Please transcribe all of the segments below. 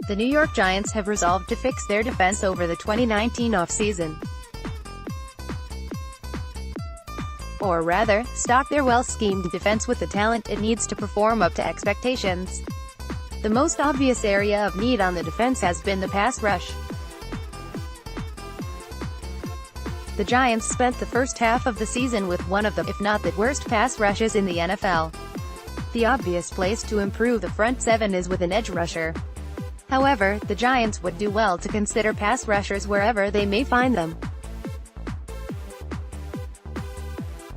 The New York Giants have resolved to fix their defense over the 2019 offseason. Or rather, stock their well-schemed defense with the talent it needs to perform up to expectations. The most obvious area of need on the defense has been the pass rush. The Giants spent the first half of the season with one of the, if not the worst pass rushes in the NFL. The obvious place to improve the front seven is with an edge rusher. However, the Giants would do well to consider pass rushers wherever they may find them.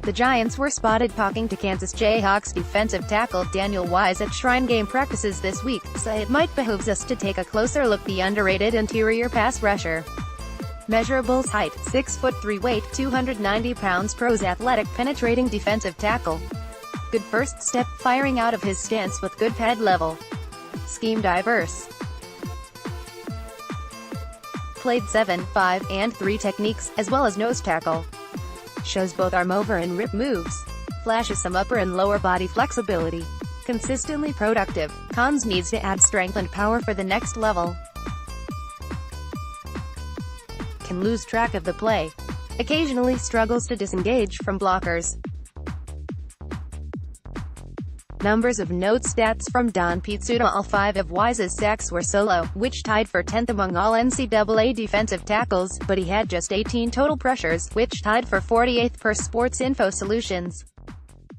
The Giants were spotted talking to Kansas Jayhawks defensive tackle Daniel Wise at Shrine Game practices this week, so it might behoove us to take a closer look at the underrated interior pass rusher. Measurables: height, 6'3", weight, 290 pounds, pros: athletic, penetrating defensive tackle. Good first step, firing out of his stance with good pad level. Scheme: diverse. Played 7, 5, and 3 techniques, as well as nose tackle. Shows both arm over and rip moves. Flashes some upper and lower body flexibility. Consistently productive. Cons: needs to add strength and power for the next level. Can lose track of the play. Occasionally struggles to disengage from blockers. Numbers of note: stats from Don Pizzuto. All 5 of Wise's sacks were solo, which tied for 10th among all NCAA defensive tackles, but he had just 18 total pressures, which tied for 48th per Sports Info Solutions.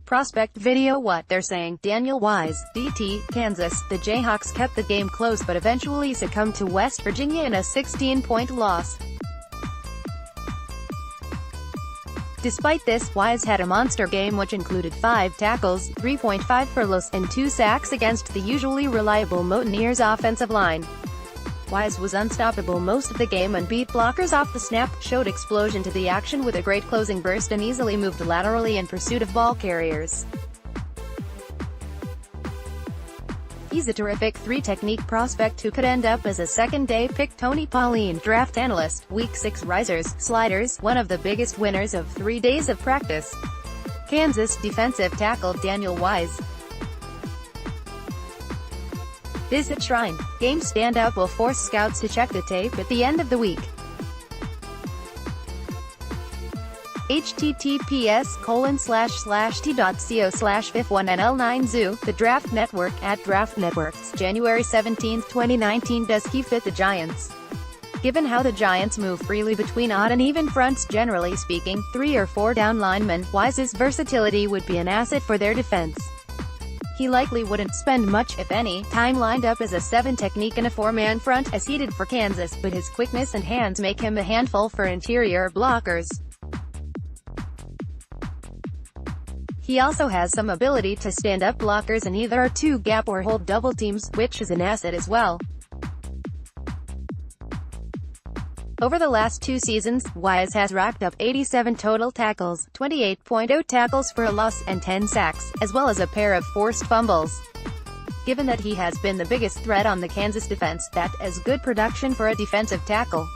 Prospect video: what they're saying. Daniel Wise, DT, Kansas. The Jayhawks kept the game close but eventually succumbed to West Virginia in a 16-point loss. Despite this, Wise had a monster game which included 5 tackles, 3.5 for loss, and 2 sacks against the usually reliable Mountaineers offensive line. Wise was unstoppable most of the game and beat blockers off the snap, showed explosion to the action with a great closing burst, and easily moved laterally in pursuit of ball carriers. He's a terrific 3-technique prospect who could end up as a second-day pick. Tony Pauline, draft analyst. Week 6 risers, sliders, one of the biggest winners of 3 days of practice. Kansas defensive tackle Daniel Wise. Visit Shrine Game standout will force scouts to check the tape at the end of the week. https://t.co/fif1nl9zoo, The Draft Network, at Draft Networks, January 17, 2019. Does he fit the Giants? Given how the Giants move freely between odd and even fronts, generally speaking, 3 or 4 down linemen, Wise's versatility would be an asset for their defense. He likely wouldn't spend much, if any, time lined up as a 7 technique in a 4-man front, as he did for Kansas, but his quickness and hands make him a handful for interior blockers. He also has some ability to stand up blockers and either 2 gap or hold double teams, which is an asset as well. Over the last 2 seasons, Wise has racked up 87 total tackles, 28.0 tackles for a loss, and 10 sacks, as well as a pair of forced fumbles. Given that he has been the biggest threat on the Kansas defense, that is good production for a defensive tackle.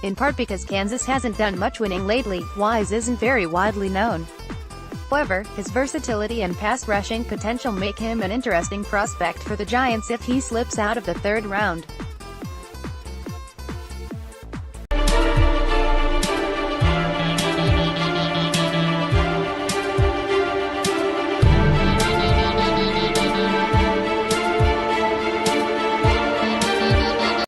In part because Kansas hasn't done much winning lately, Wise isn't very widely known. However, his versatility and pass rushing potential make him an interesting prospect for the Giants if he slips out of the 3rd round.